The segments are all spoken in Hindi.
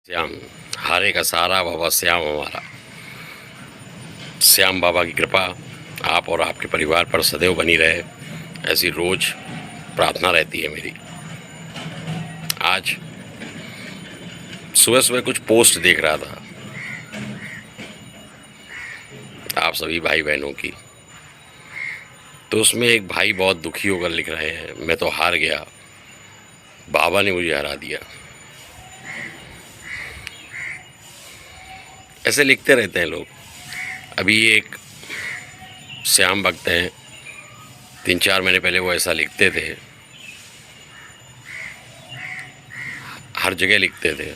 श्याम हारे का सहारा बाबा श्याम हमारा। श्याम बाबा की कृपा आप और आपके परिवार पर सदैव बनी रहे, ऐसी रोज प्रार्थना रहती है मेरी। आज सुबह सुबह कुछ पोस्ट देख रहा था आप सभी भाई बहनों की, तो उसमें एक भाई बहुत दुखी होकर लिख रहे हैं, मैं तो हार गया, बाबा ने मुझे हरा दिया। ऐसे लिखते रहते हैं लोग। अभी एक श्याम भक्त हैं, 3-4 महीने पहले वो ऐसा लिखते थे, हर जगह लिखते थे,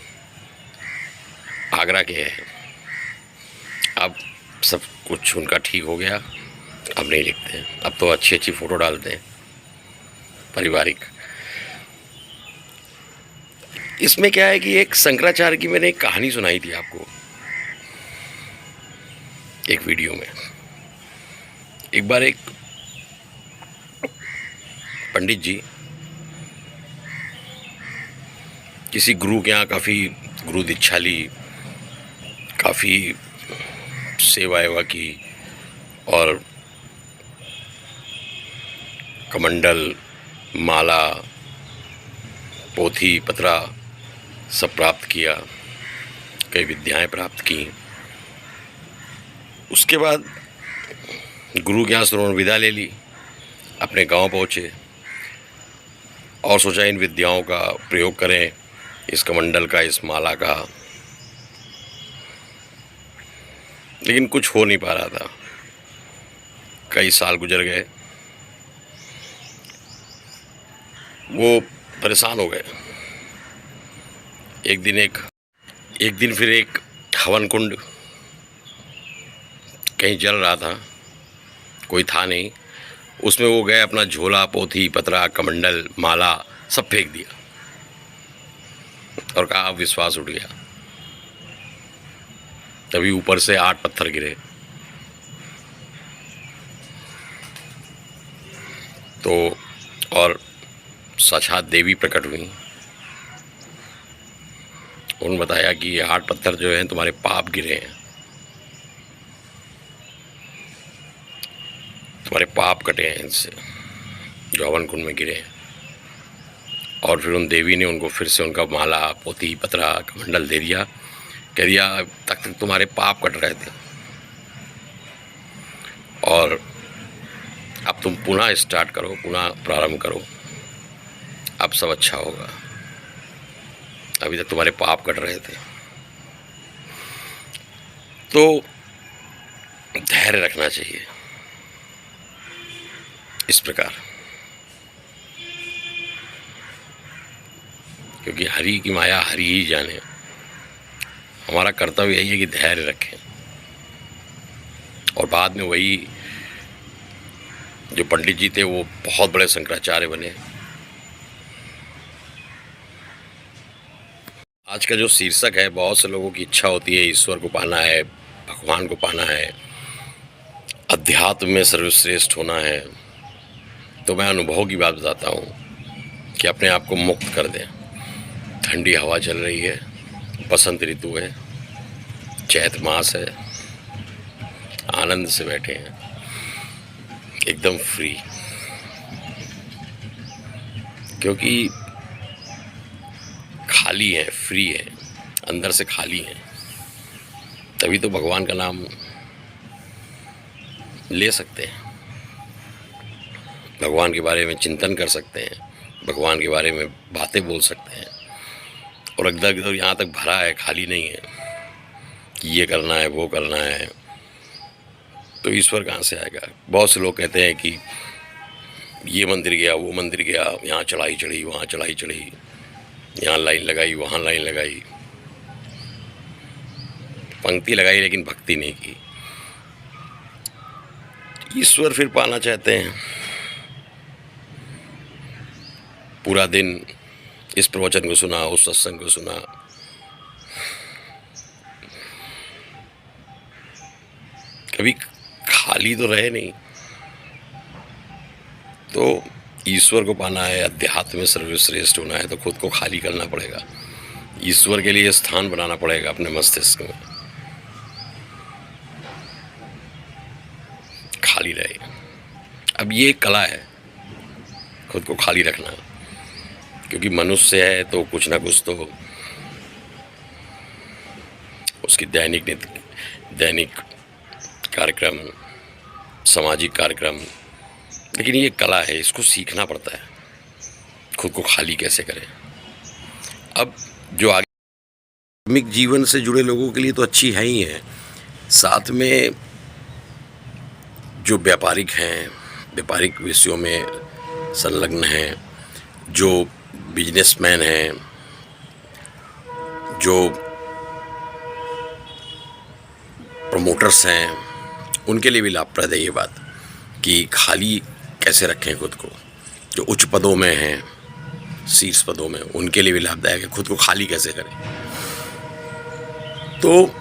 आगरा के हैं। अब सब कुछ उनका ठीक हो गया, अब नहीं लिखते हैं, अब तो अच्छी अच्छी फ़ोटो डालते हैं पारिवारिक। इसमें क्या है कि एक शंकराचार्य की मैंने एक कहानी सुनाई थी आपको एक वीडियो में। एक बार एक पंडित जी किसी गुरु के यहाँ काफ़ी गुरु दीक्षा ली, काफ़ी सेवा एवा की और कमंडल, माला, पोथी पत्रा सब प्राप्त किया, कई विद्याएं प्राप्त की। उसके बाद गुरु के यहाँ से उन्होंने विदा ले ली, अपने गांव पहुँचे और सोचा इन विद्याओं का प्रयोग करें, इस कमंडल का, इस माला का। लेकिन कुछ हो नहीं पा रहा था। कई साल गुजर गए, वो परेशान हो गए। एक दिन फिर एक हवन कुंड कहीं जल रहा था, कोई था नहीं, उसमें वो गए, अपना झोला, पोथी पत्रा, कमंडल, माला सब फेंक दिया और कहा अब विश्वास उठ गया। तभी ऊपर से 8 पत्थर गिरे, तो और साक्षात देवी प्रकट हुई। उन्होंने बताया कि ये 8 पत्थर जो हैं तुम्हारे पाप गिरे हैं, तुम्हारे पाप कटे हैं इनसे, जो हवन कुंड में गिरे हैं। और फिर उन देवी ने उनको फिर से उनका माला, पोथी पत्रा, कमंडल दे दिया, कह दिया तक तुम्हारे पाप कट रहे थे और अब तुम पुनः स्टार्ट करो, पुनः प्रारंभ करो, अब सब अच्छा होगा, अभी तक तुम्हारे पाप कट रहे थे। तो धैर्य रखना चाहिए इस प्रकार, क्योंकि हरि की माया हरि ही जाने। हमारा कर्तव्य यही है कि धैर्य रखें और बाद में वही जो पंडित जी थे वो बहुत बड़े शंकराचार्य बने। आज का जो शीर्षक है, बहुत से लोगों की इच्छा होती है ईश्वर को पाना है, भगवान को पाना है, अध्यात्म में सर्वश्रेष्ठ होना है। तो मैं अनुभव की बात बताता हूँ कि अपने आप को मुक्त कर दें। ठंडी हवा चल रही है, बसंत ऋतु है, चैत्र मास है, आनंद से बैठे हैं, एकदम फ्री, क्योंकि खाली है, फ्री है, अंदर से खाली है। तभी तो भगवान का नाम ले सकते हैं, भगवान के बारे में चिंतन कर सकते हैं, भगवान के बारे में बातें बोल सकते हैं। और एकदम यहाँ तक भरा है, खाली नहीं है कि ये करना है, वो करना है, तो ईश्वर कहाँ से आएगा। बहुत से लोग कहते हैं कि ये मंदिर गया, वो मंदिर गया, यहाँ चढ़ाई चढ़ी, वहाँ चढ़ाई चढ़ी, यहाँ लाइन लगाई, वहाँ लाइन लगाई, पंक्ति लगाई, लेकिन भक्ति नहीं की। ईश्वर फिर पाना चाहते हैं, पूरा दिन इस प्रवचन को सुना, उस सत्संग को सुना, कभी खाली तो रहे नहीं। तो ईश्वर को पाना है, अध्यात्म में सर्वश्रेष्ठ होना है, तो खुद को खाली करना पड़ेगा। ईश्वर के लिए स्थान बनाना पड़ेगा अपने मस्तिष्क में, खाली रहे। अब ये एक कला है खुद को खाली रखना, क्योंकि मनुष्य है तो कुछ ना कुछ तो उसकी दैनिक कार्यक्रम, सामाजिक कार्यक्रम, लेकिन ये कला है, इसको सीखना पड़ता है खुद को खाली कैसे करें। अब जो आध्यात्मिक जीवन से जुड़े लोगों के लिए तो अच्छी है ही है, साथ में जो व्यापारिक विषयों में संलग्न हैं, जो बिजनेसमैन हैं, जो प्रमोटर्स हैं, उनके लिए भी लाभप्रद है ये बात कि खाली कैसे रखें खुद को। जो उच्च पदों में हैं, शीर्ष पदों में, उनके लिए भी लाभदायक है खुद को खाली कैसे करें। तो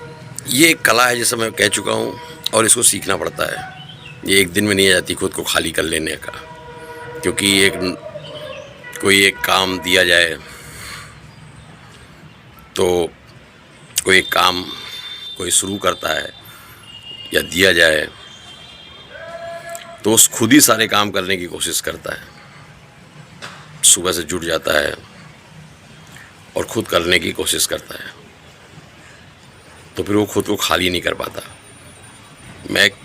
ये एक कला है जैसा मैं कह चुका हूँ, और इसको सीखना पड़ता है। ये एक दिन में नहीं आ जाती खुद को खाली कर लेने का, क्योंकि कोई एक काम दिया जाए तो कोई एक काम कोई शुरू करता है या दिया जाए तो उस खुद ही सारे काम करने की कोशिश करता है, सुबह से जुट जाता है और खुद करने की कोशिश करता है, तो फिर वो खुद को खाली नहीं कर पाता। मैं एक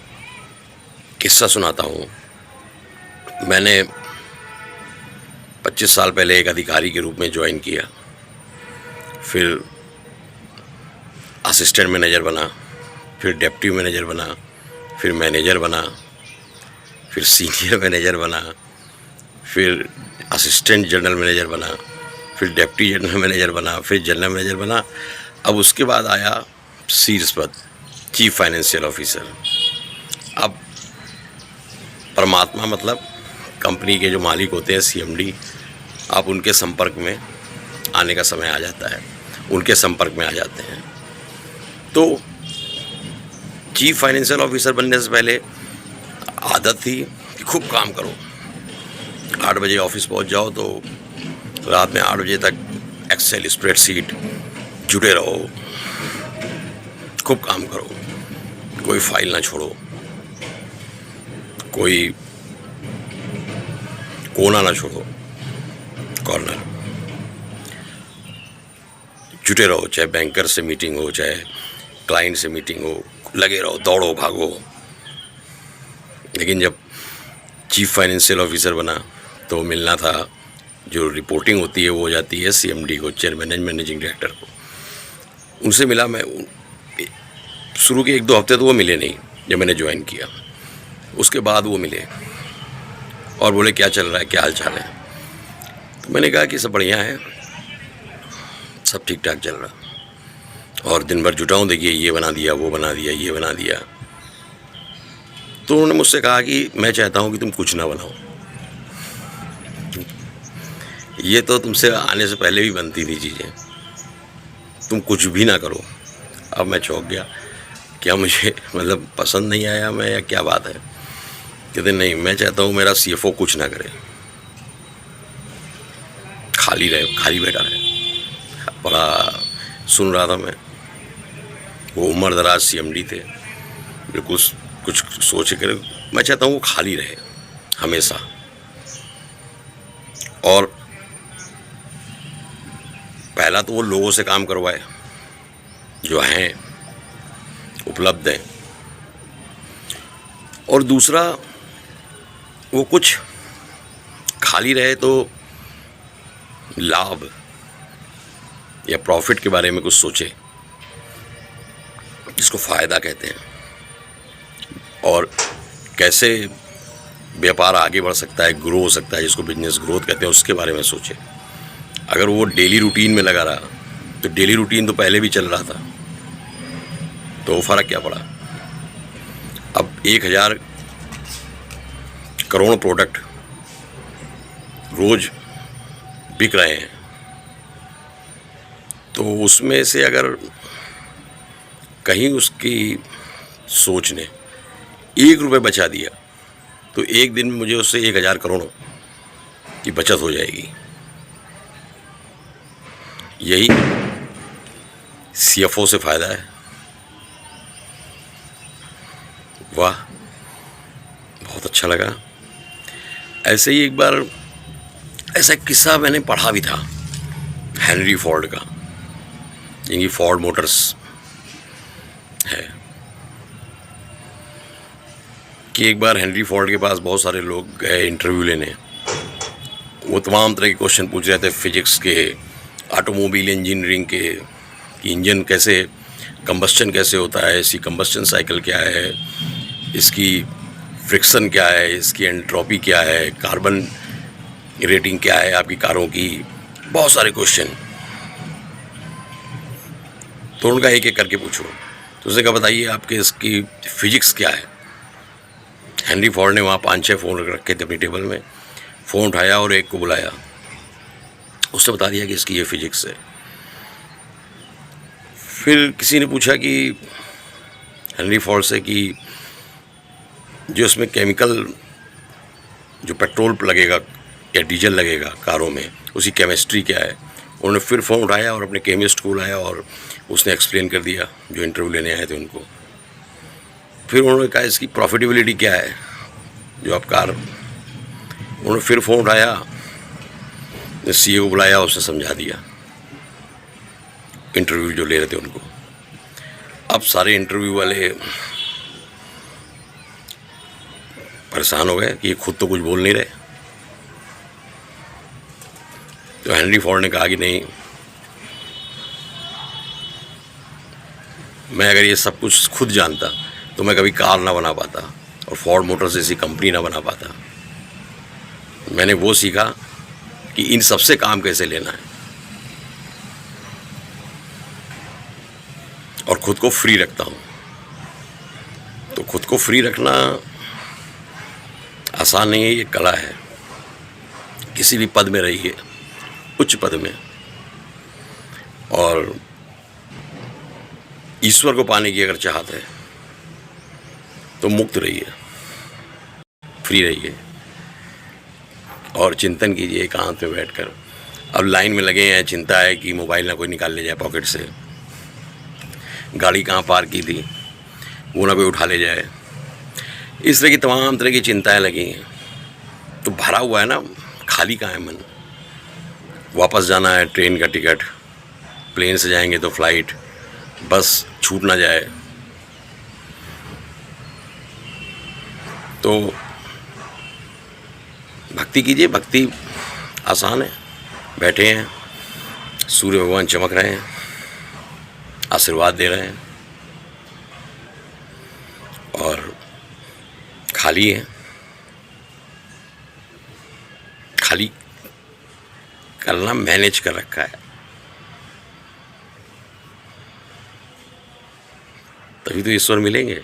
किस्सा सुनाता हूँ। मैंने 25 साल पहले एक अधिकारी के रूप में ज्वाइन किया, फिर असिस्टेंट मैनेजर बना, फिर डिप्टी मैनेजर बना, फिर मैनेजर बना, फिर सीनियर मैनेजर बना, फिर असिस्टेंट जनरल मैनेजर बना, फिर डिप्टी जनरल मैनेजर बना, फिर जनरल मैनेजर बना। अब उसके बाद आया शीर्ष पद, चीफ फाइनेंशियल ऑफिसर। अब परमात्मा मतलब कंपनी के जो मालिक होते हैं, CMD, आप उनके संपर्क में आने का समय आ जाता है, उनके संपर्क में आ जाते हैं। तो चीफ फाइनेंशियल ऑफिसर बनने से पहले आदत थी कि खूब काम करो, 8 बजे ऑफिस पहुंच जाओ तो रात में 8 बजे तक एक्सेल स्प्रेडशीट जुटे रहो, खूब काम करो, कोई फाइल ना छोड़ो, कोई कोना ना छोड़ो, कॉर्नर, जुटे रहो, चाहे बैंकर से मीटिंग हो, चाहे क्लाइंट से मीटिंग हो, लगे रहो, दौड़ो भागो। लेकिन जब चीफ फाइनेंशियल ऑफिसर बना तो मिलना था, जो रिपोर्टिंग होती है वो हो जाती है CMD को, चेयरमैन एंड मैनेजिंग डायरेक्टर को। उनसे मिला मैं, शुरू के 1-2 हफ्ते तो वो मिले नहीं जब मैंने ज्वाइन किया, उसके बाद वो मिले और बोले क्या चल रहा है, क्या हाल चाल है। तो मैंने कहा कि सब बढ़िया है, सब ठीक ठाक चल रहा, और दिन भर जुटा हूँ, देखिए ये बना दिया, वो बना दिया, ये बना दिया। तो उन्होंने मुझसे कहा कि मैं चाहता हूँ कि तुम कुछ ना बनाओ, ये तो तुमसे आने से पहले भी बनती थी चीज़ें, तुम कुछ भी ना करो। अब मैं चौंक गया, क्या मुझे मतलब पसंद नहीं आया मैं, या क्या बात है। कहते नहीं, मैं चाहता हूँ मेरा CFO कुछ ना करे, खाली रहे, खाली बैठा रहे। बड़ा सुन रहा था मैं, वो उम्र दराज CMD थे, बिल्कुल कुछ सोच कर, मैं चाहता हूँ वो खाली रहे हमेशा। और पहला तो वो लोगों से काम करवाए जो हैं, उपलब्ध हैं, और दूसरा वो कुछ खाली रहे तो लाभ या प्रॉफिट के बारे में कुछ सोचे, जिसको फ़ायदा कहते हैं, और कैसे व्यापार आगे बढ़ सकता है, ग्रो हो सकता है, जिसको बिजनेस ग्रोथ कहते हैं, उसके बारे में सोचे। अगर वो डेली रूटीन में लगा रहा तो डेली रूटीन तो पहले भी चल रहा था, तो फ़र्क क्या पड़ा। अब 1000 करोड़ प्रोडक्ट रोज़ बिक रहे हैं, तो उसमें से अगर कहीं उसकी सोच ने 1 रुपये बचा दिया तो एक दिन में मुझे उससे 1000 करोड़ की बचत हो जाएगी। यही सीएफओ से फ़ायदा है। वाह, बहुत अच्छा लगा। ऐसे ही एक बार ऐसा एक किस्सा मैंने पढ़ा भी था हेनरी फोर्ड का, जिनकी फोर्ड मोटर्स है, कि एक बार हेनरी फोर्ड के पास बहुत सारे लोग गए इंटरव्यू लेने। वो तमाम तरह के क्वेश्चन पूछ रहे थे, फिजिक्स के, ऑटोमोबाइल इंजीनियरिंग के, कि इंजन कैसे, कंबस्चन कैसे होता है, इसकी कंबस्चन साइकिल क्या है, इसकी फ्रिक्शन क्या है, इसकी एंट्रोपी क्या है, कार्बन रेटिंग क्या है आपकी कारों की, बहुत सारे क्वेश्चन। तो उनका एक एक करके पूछो। तो उसने कहा बताइए आपके इसकी फिजिक्स क्या है। हेनरी फोर्ड ने वहाँ 5-6 फ़ोन रखे थे अपनी टेबल में। फ़ोन उठाया और एक को बुलाया, उसने बता दिया कि इसकी ये फिजिक्स है। फिर किसी ने पूछा कि हेनरी फोर्ड से कि जो इसमें केमिकल, जो पेट्रोल लगेगा या डीजल लगेगा कारों में, उसकी केमिस्ट्री क्या है। उन्होंने फिर फ़ोन उठाया और अपने केमिस्ट को बुलाया और उसने एक्सप्लेन कर दिया जो इंटरव्यू लेने आए थे उनको। फिर उन्होंने कहा इसकी प्रॉफिटेबिलिटी क्या है जो आप कार। उन्होंने फिर फ़ोन उठाया, सीईओ को बुलाया, उसने समझा दिया इंटरव्यू जो ले रहे थे उनको। अब सारे इंटरव्यू वाले परेशान हो गए कि ये खुद तो कुछ बोल नहीं रहे। तो हेनरी फोर्ड ने कहा कि नहीं, मैं अगर ये सब कुछ खुद जानता तो मैं कभी कार ना बना पाता और फोर्ड मोटर्स जैसी कंपनी ना बना पाता। मैंने वो सीखा कि इन सबसे काम कैसे लेना है और ख़ुद को फ्री रखता हूँ। तो ख़ुद को फ्री रखना आसान नहीं है, ये कला है। किसी भी पद में रहिए, उच्च पद में, और ईश्वर को पाने की अगर चाहत है तो मुक्त रहिए, फ्री रहिए और चिंतन कीजिए एकांत में बैठकर। अब लाइन में लगे हैं, चिंता है कि मोबाइल ना कोई निकाल ले जाए पॉकेट से, गाड़ी कहाँ पार्क की थी वो ना कोई उठा ले जाए, इस तरह की तमाम तरह की चिंताएं लगी हैं। तो भरा हुआ है ना, खाली कहाँ है मन। वापस जाना है, ट्रेन का टिकट, प्लेन से जाएंगे तो फ्लाइट, बस छूट ना जाए। तो भक्ति कीजिए, भक्ति आसान है। बैठे हैं, सूर्य भगवान चमक रहे हैं, आशीर्वाद दे रहे हैं और खाली है। खाली करना मैनेज कर रखा है, तभी तो ईश्वर मिलेंगे,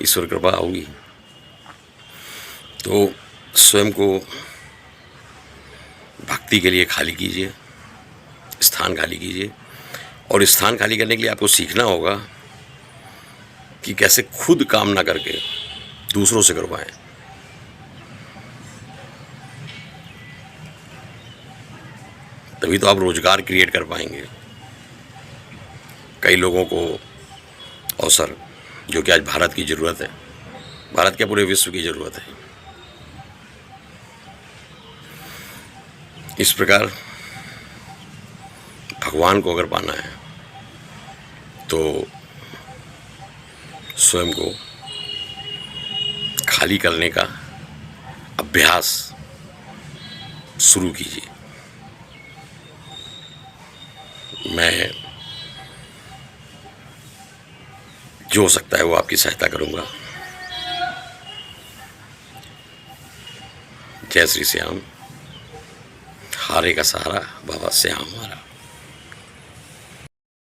ईश्वर कृपा होगी। तो स्वयं को भक्ति के लिए खाली कीजिए, स्थान खाली कीजिए। और स्थान खाली करने के लिए आपको सीखना होगा कि कैसे खुद काम ना करके दूसरों से करवाएं। तभी तो आप रोजगार क्रिएट कर पाएंगे। कई लोगों को अवसर, जो कि आज भारत की ज़रूरत है, भारत क्या पूरे विश्व की ज़रूरत है। इस प्रकार भगवान को अगर पाना है तो स्वयं को खाली करने का अभ्यास शुरू कीजिए। मैं जो हो सकता है वो आपकी सहायता करूंगा। जय श्री श्याम। हारे का सहारा बाबा श्याम हमारा।